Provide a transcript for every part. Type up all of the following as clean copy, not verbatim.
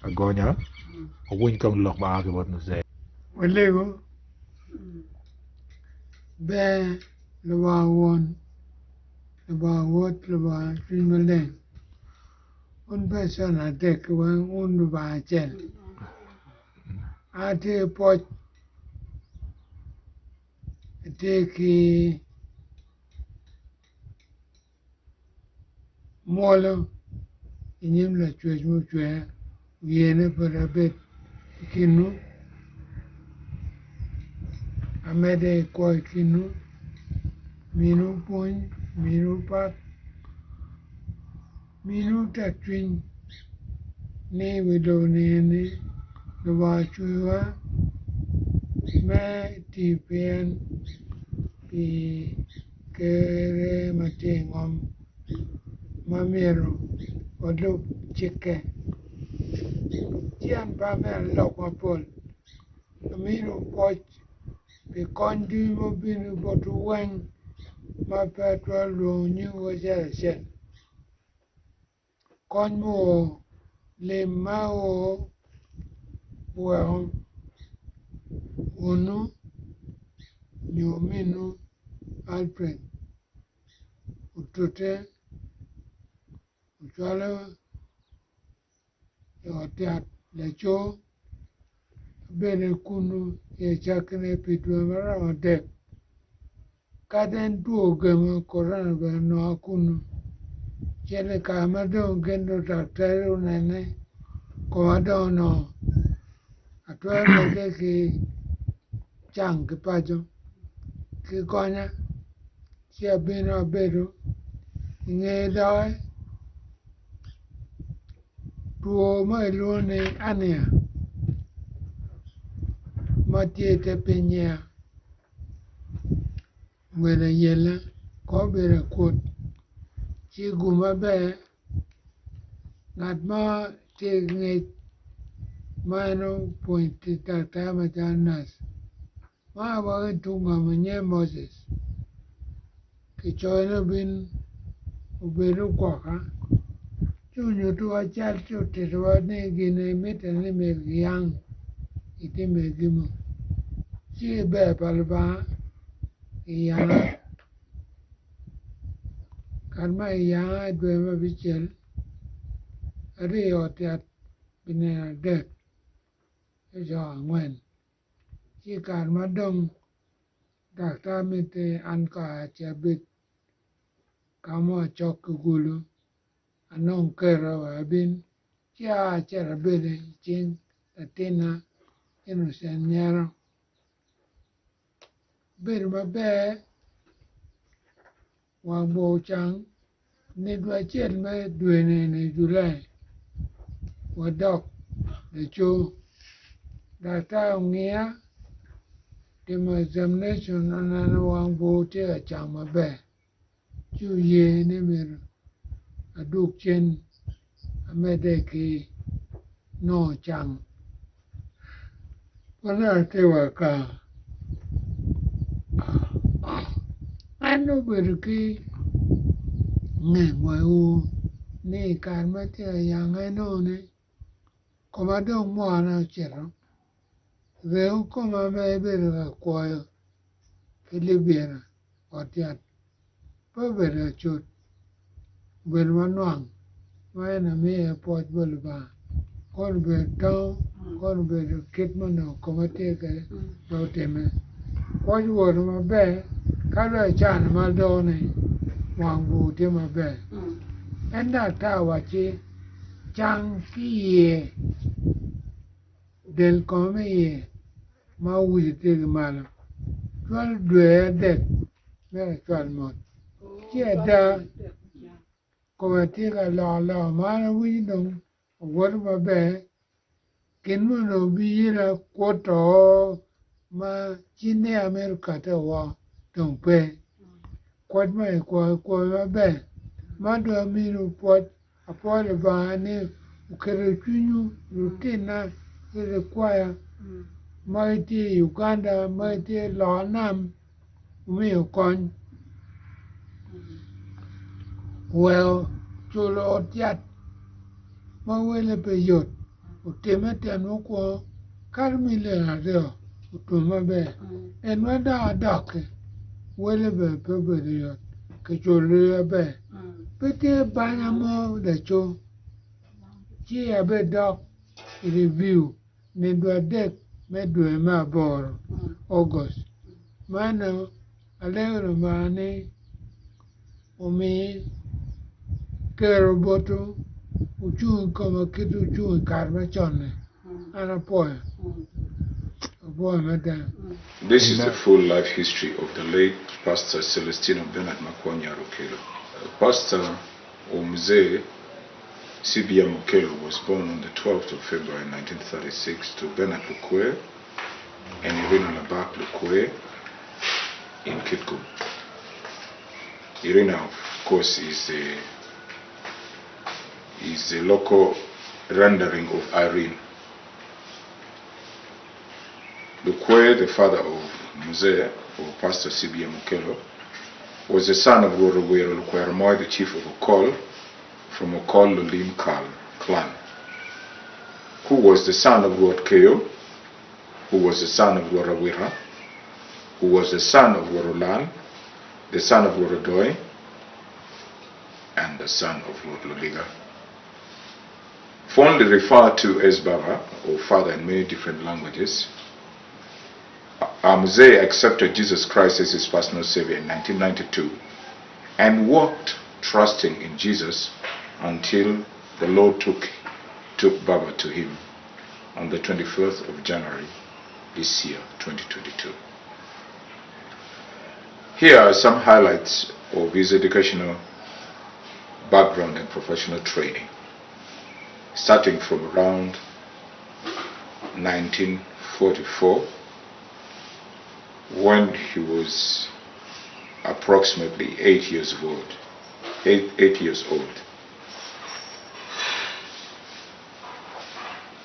agonya win kam lok ba ke bot Mzee Olego be lo ba won lo ba wot lo ba trimelen un person a tek wan un lo ba chel ate pot teki molo inyim la chwech mu chwe yene por abet kinu amede ko kinu minu pon minu pat minu tatwin ne wido ne lo ba chwa me ti pen pi kere matingom mamero odo chike tian pa me lo kwa pol minu poch pi kondi mo binu botu weng ma petwa lo nyu wo jere kon mo le mao wo unu nyominu Alfred utote uchwalo yotiat lecho bene kunu ye chakne pitwa mara mate kaden tuo gema korana beno kunu chele kama don gendo daktari unene komado no atwa lege ki chang ki pajo ki konya chia bino bedo nge doi tuo ma iluone ania matiete pinya mwela yela ko bere kut chi guma be ngat ma te nge mano pointi tata ma janas ma ba tunga manye Moses ki choina bin uberu kwaka chunyo tu achal tu tirwa ne gine meta ne me yang ite me gimo chi be palba yang karma yang dwe ma bichel ari otiat bine dek jo ngwen chi karma dong dakta mite anka chabit kamo chok gulu anong kero abin chia chera bede chin tatina inu senyero bir mabe wangbo chang ne dwa chen me dwene ne Julai wadok de cho data ngia demo examination anana wangbo te chang mabe chu ye ne mer aduk chen amede ki no chang wana te waka ano berki nge mau ni karma te yang ano ne komado mo ana chero veo koma me berga koyo kilibera otiat po bera chut bermanwang maena me pot bolba kon be to kon be kitmano komate ke do teme ko ju ma be kala chan ma do ne wang bu te ma be enda ta wa chi chang ki ye del come ye ma uji te ma la twal dwe de me twal mo chi da komate ka la ma na wi dong wor ma be ken mo no bi la ko to ma chine America te wa tong pe kwat mai ko ma be ma do mi ru pot a po le ba ne u kere chunyu rutina ile kwaya mai ti Uganda mai ti lo nam mi kon well chulo tiat ma wele pe yot utemete nuko karmile na deo utuma be en wada adake wele be pebere ke chole be pete banya mo de cho chi abe dok review ne do dek me do ma bor August mana alegro mane umi kero boto uchu como kitu uchu karma chone ana poe poe meta. This is the full life history of the late Pastor Celestino Makwonyero Okello. Pastor Mzee C.B.M Okello was born on the 12th of February 1936 to Bernard Lukwe and Irina Labak Lukwe in Kitgum. Irina, of course, is the local rendering of Irene. Lukwe, the father of Mzee, or Pastor C.B.M Okello, was the son of Makwonyero Okello, the chief of Okol, from Okol Likol B clan, who was the son of Okello, who was the son of Wira, who was the son of Worolan, the son of Worodoy, and the son of Lord Loliga. Fondly referred to as Baba, or father, in many different languages, Mzee accepted Jesus Christ as his personal savior in 1992 and walked trusting in Jesus until the Lord took Baba to him on the 21st of January this year, 2022. Here are some highlights of his educational background and professional training, starting from around 1944, when he was approximately 8 years old.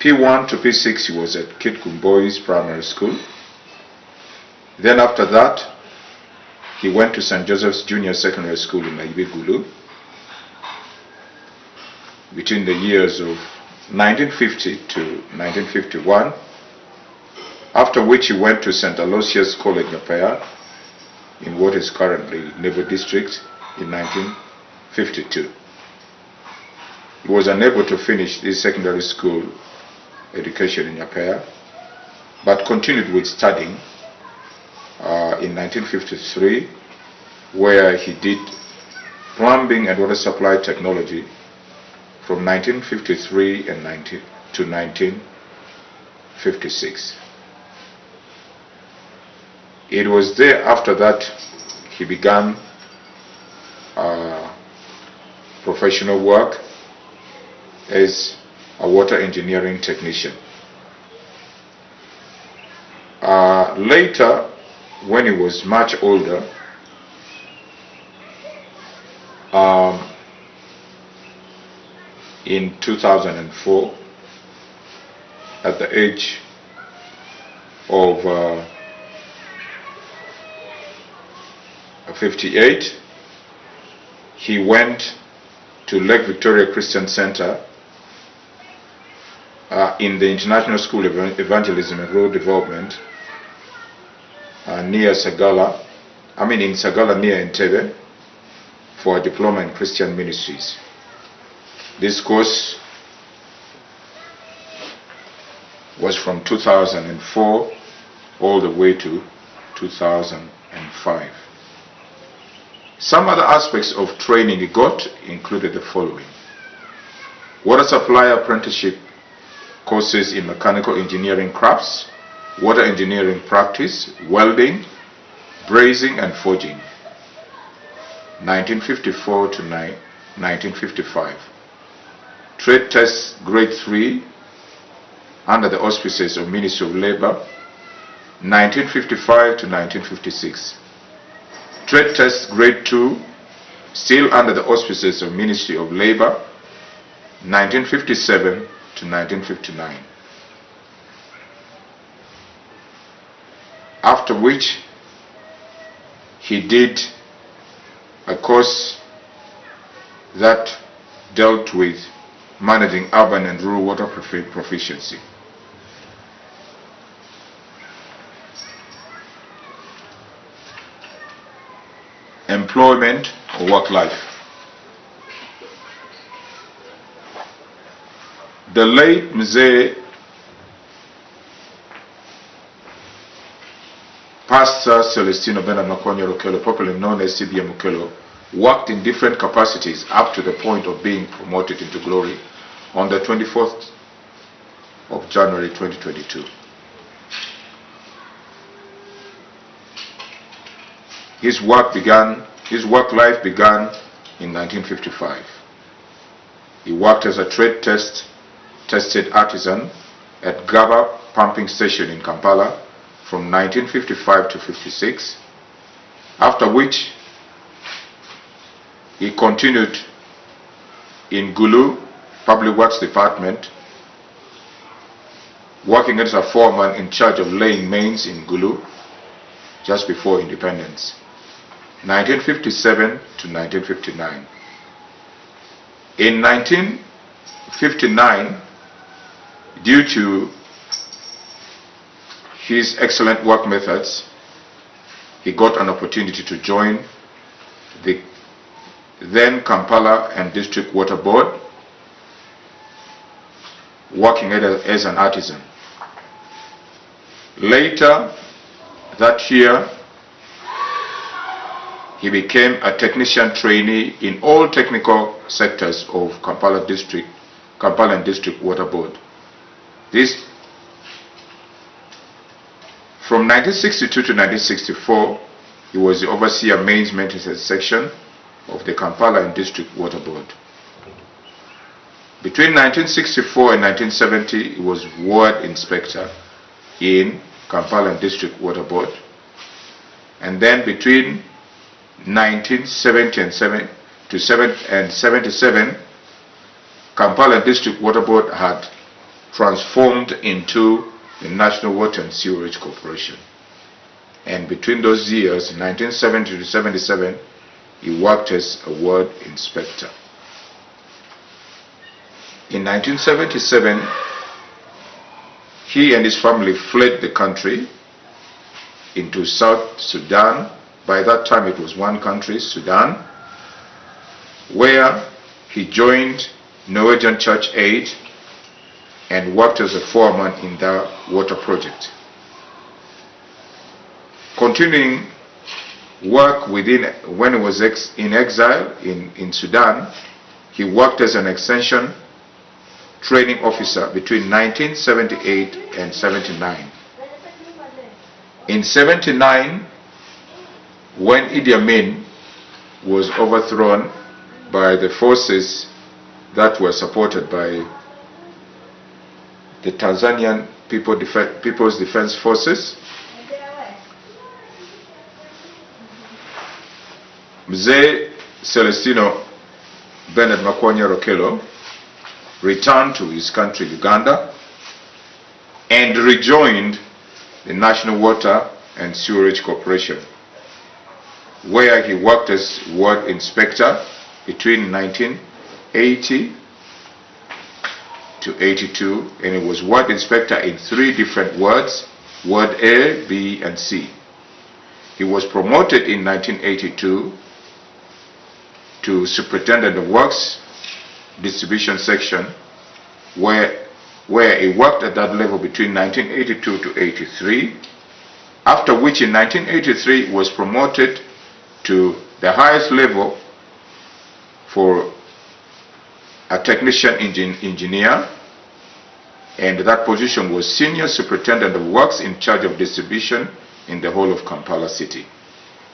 P1 to P6 he was at Kitgum Boys Primary School. Then after that, he went to St. Joseph's Junior Secondary School in Naibigulu between the years of 1950 to 1951, after which he went to St. Aloysius College, Napaya, in what is currently Nebo District, in 1952. He was unable to finish his secondary school education in Napaya, but continued with studying in 1953, where he did plumbing and water supply technology from 1953 to 1956. It was there after that he began professional work as a water engineering technician. Later, when he was much older, in 2004, at the age of 58, he went to Lake Victoria Christian Center in the International School of Evangelism and Rural Development near Sagala, in Sagala near Entebbe, for a diploma in Christian ministries. This course was from 2004 all the way to 2005. Some other aspects of training he got included the following: water supply apprenticeship courses in mechanical engineering crafts, water engineering practice, welding, brazing and forging, 1954 to 1955. Trade tests grade 3 under the auspices of Ministry of Labor, 1955 to 1956. Trade tests grade 2 still under the auspices of Ministry of Labor, 1957 to 1959. After which he did a course that dealt with managing urban and rural water proficiency. Employment or work life. The late Mzee Pastor Celestino Makwonyero Okello, popularly known as C.B.M Okello, worked in different capacities up to the point of being promoted into glory on the 24th of January 2022. His work life began in 1955. He worked as a tested artisan at Gaba pumping station in Kampala from 1955 to 56, after which he continued in Gulu Public Works Department, working as a foreman in charge of laying mains in Gulu just before independence, 1957 to 1959. In 1959, due to his excellent work methods, he got an opportunity to join the then Kampala and District Water Board, working as an artisan. Later that year, he became a technician trainee in all technical sectors of Kampala and District Water Board. This from 1962 to 1964, he was the overseer mains maintenance section of the Kampala and District Water Board. Between 1964 and 1970, he was ward inspector in Kampala and District Water Board. And then between 1970 and 77, Kampala and District Water Board had transformed into the National Water and Sewerage Corporation. And between those years, 1970 to 77, he worked as a ward inspector. In 1977, he and his family fled the country into South Sudan. By that time it was one country, Sudan, where he joined Norwegian Church Aid and worked as a foreman in the water project. Continuing work when he was in exile in Sudan, he worked as an extension training officer between 1978 and 79. In 79, when Idi Amin was overthrown by the forces that were supported by the Tanzanian People's Defense Forces, Mzee Celestino Makwonyero Okello returned to his country, Uganda, and rejoined the National Water and Sewerage Corporation, where he worked as ward inspector between 1980 to 82, and he was ward inspector in 3 different wards, Ward A, B, and C. He was promoted in 1982 to superintendent of works distribution section, where he worked at that level between 1982 to 83, after which in 1983 was promoted to the highest level for a technician engineer, and that position was senior superintendent of works in charge of distribution in the whole of Kampala city.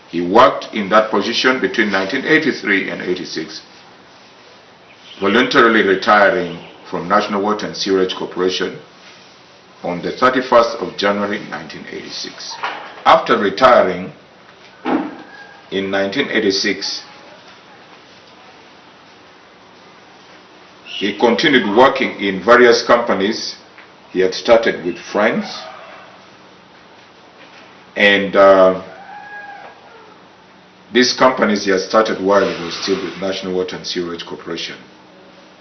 He worked in that position between 1983 and 86, voluntarily retiring from National Water and Sewerage Corporation on the 31st of January 1986. After retiring in 1986, he continued working in various companies. He had started with friends, and these companies he had started while he was still with National Water and Sewerage Corporation.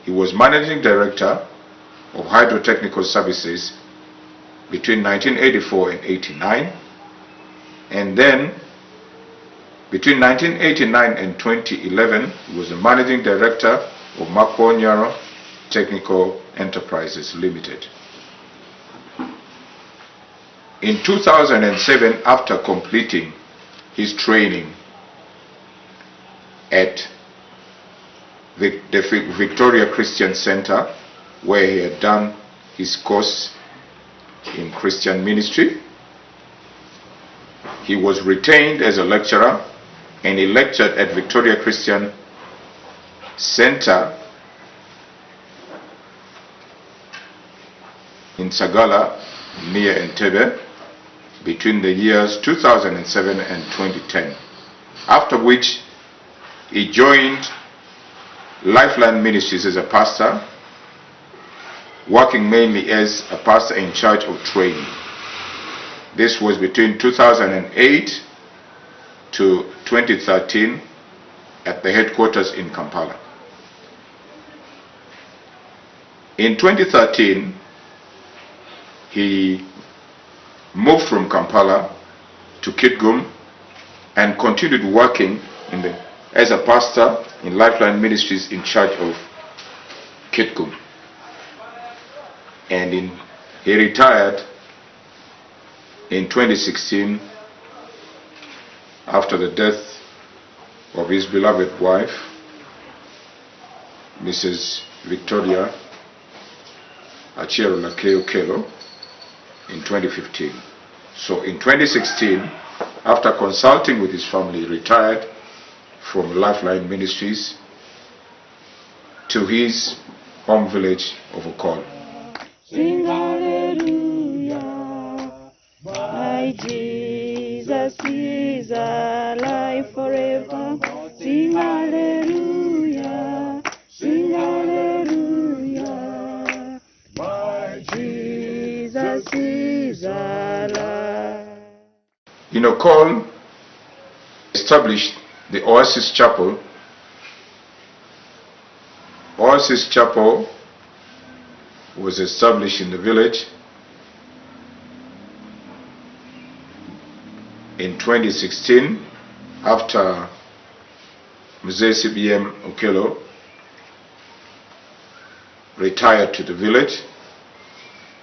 He was Managing Director of Hydrotechnical Services between 1984 and 89, and then between 1989 and 2011, he was the Managing Director of Makwonyero Technical Enterprises Limited. In 2007, after completing his training at the Victoria Christian Center, where he had done his course in Christian ministry, he was retained as a lecturer, and he lectured at Victoria Christian Center in Sagala near Entebbe between the years 2007 and 2010, after which he joined Lifeline Ministries as a pastor, working mainly as a pastor in charge of training. This was between 2008 to 2013 at the headquarters in Kampala. In 2013, he moved from Kampala to Kitgum and continued working as a pastor in Lifeline Ministries in charge of Kitgum. And he retired in 2016 after the death of his beloved wife, Mrs. Victoria Okello, in 2015. So in 2016, after consulting with his family, he retired from Lifeline Ministries to his home village of Okol. Sing hallelujah, my Jesus is alive forever. Sing hallelujah, my Jesus is alive. In Okol, established the Oasis Chapel. Oasis Chapel was established in the village in 2016 after Mzee C.B.M Okello retired to the village,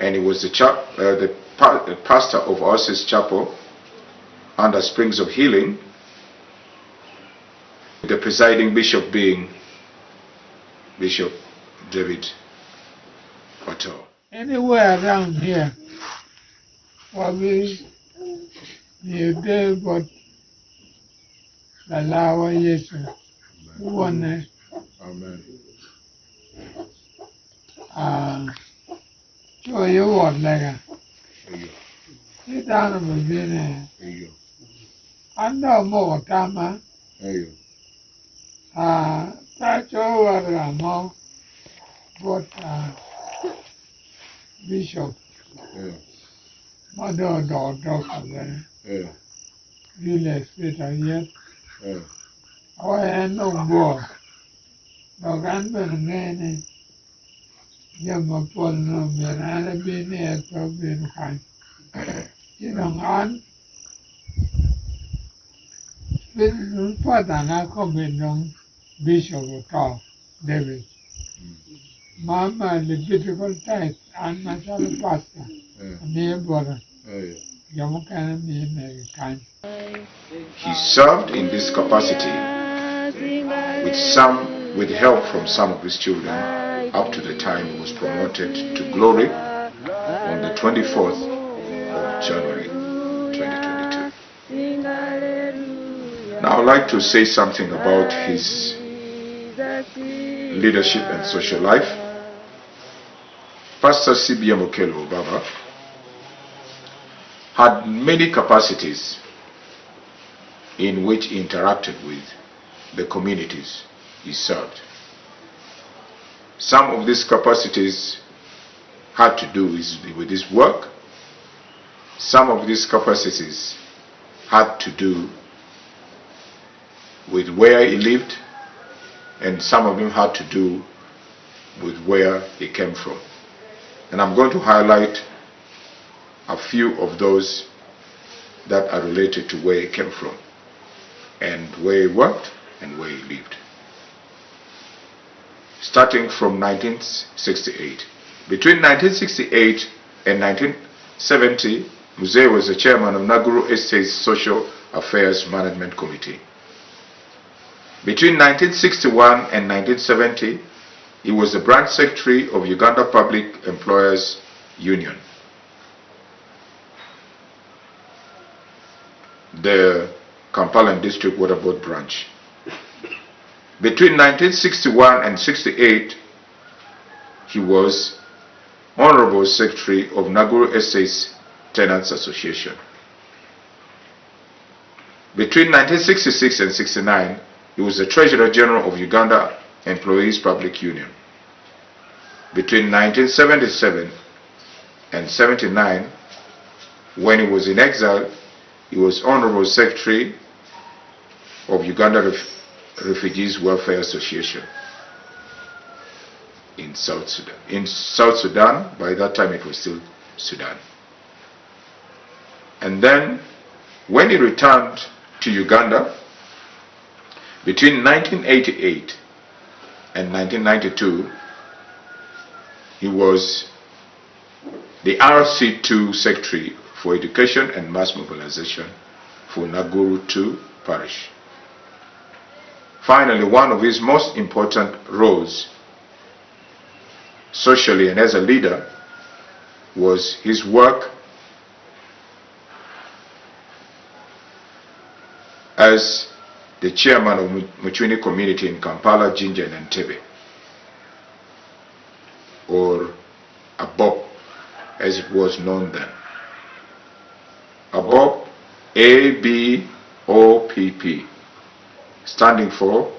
and he was the pastor of Oasis Chapel under Springs of Healing, the presiding bishop being Bishop David Otto. Anywhere around here, probably near there, but the Lawa Yesu, one, Amen. so you want like sit down and begin. I know more time. That's over Ramo, but Bishop, mother, daughter, village, Peter, yet. I had no more. No grandmother, young upon no man, and I've been here for being kind. You know, on Father, and I come in on Bishop of David. Mama, the beautiful type, and myself a pastor, me a brother. Young can be kind. He served in this capacity with help from some of his children up to the time he was promoted to glory on the 24th of January 2022. Now I'd like to say something about his leadership and social life. Pastor C.B.M Okello Baba had many capacities in which he interacted with the communities he served. Some of these capacities had to do with his work. Some of these capacities had to do with where he lived, and some of them had to do with where he came from. And I'm going to highlight a few of those that are related to where he came from, and where he worked, and where he lived. Starting from 1968. Between 1968 and 1970, Mzee was the chairman of Naguru Estate's Social Affairs Management Committee. Between 1961 and 1970, he was the branch secretary of Uganda Public Employers Union, the Kampala District Water Board branch. Between 1961 and 68, he was Honorable Secretary of Naguru Estates Tenants Association. Between 1966 and 69, he was the Treasurer General of Uganda Employees Public Union. Between 1977 and 79, when he was in exile, he was Honorable Secretary of Uganda Refugees Welfare Association in South Sudan. In South Sudan, by that time it was still Sudan. And then, when he returned to Uganda, between 1988 and 1992, he was the RC2 Secretary for Education and Mass Mobilization for Naguru 2 Parish. Finally, one of his most important roles, socially and as a leader, was his work as the chairman of Mucwini community in Kampala, Jinja and Entebbe, or ABOP as it was known then. ABOP, ABOPP, standing for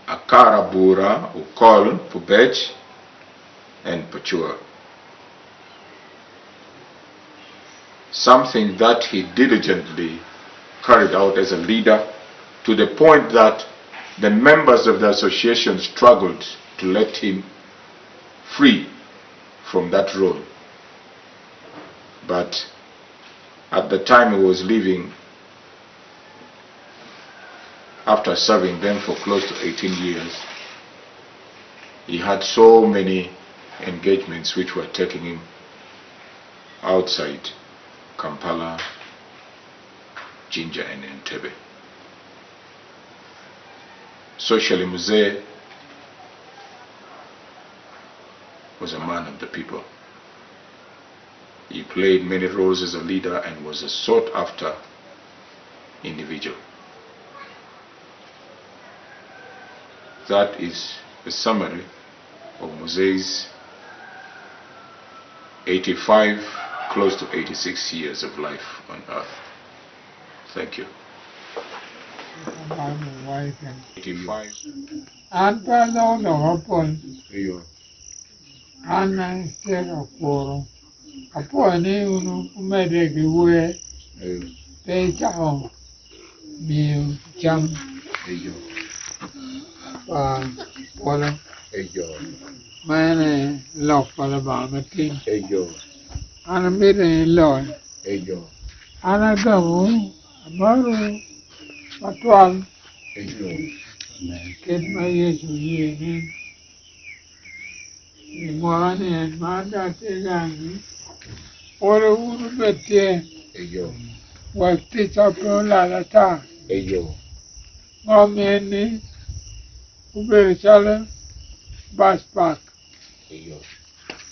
Akarabura, Okol, Pubej, and Pachua. Something that he diligently carried out as a leader, to the point that the members of the association struggled to let him free from that role. But at the time he was leaving, after serving them for close to 18 years, he had so many engagements which were taking him outside Kampala, Jinja and Entebbe. Socially, Mzee was a man of the people. He played many roles as a leader and was a sought-after individual. That is a summary of Mzee's 85, close to 86 years of life on earth. Thank you. 85. And pardon the weapon, Ayo. and instead of four, upon you made a way, Ayo. they down, me jump, Ayo. Pola, Ayo. man, love for the bomb, king, Ayo. and a meeting Lord, Ayo. and I go, Maru, but one, Ayo. get my years of year, one and my daughter, or a woman, but there Ayo. was this up on la ta, Ayo. Mommy, who very shallow, bus park, Ayo.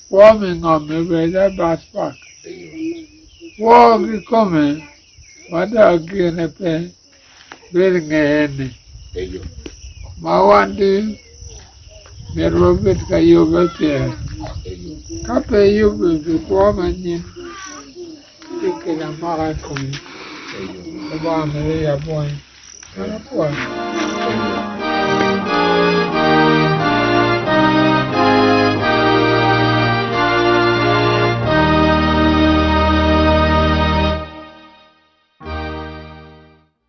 warming on me with that bus park. Ayo. Walk coming, what I'll get a pen, building a hen. Ayo. My one day, get Robert Kayoga there. Ayo. Capay you will be woman in taking a marathon. Ayo. The bomb, a boy, and a boy. Ayo.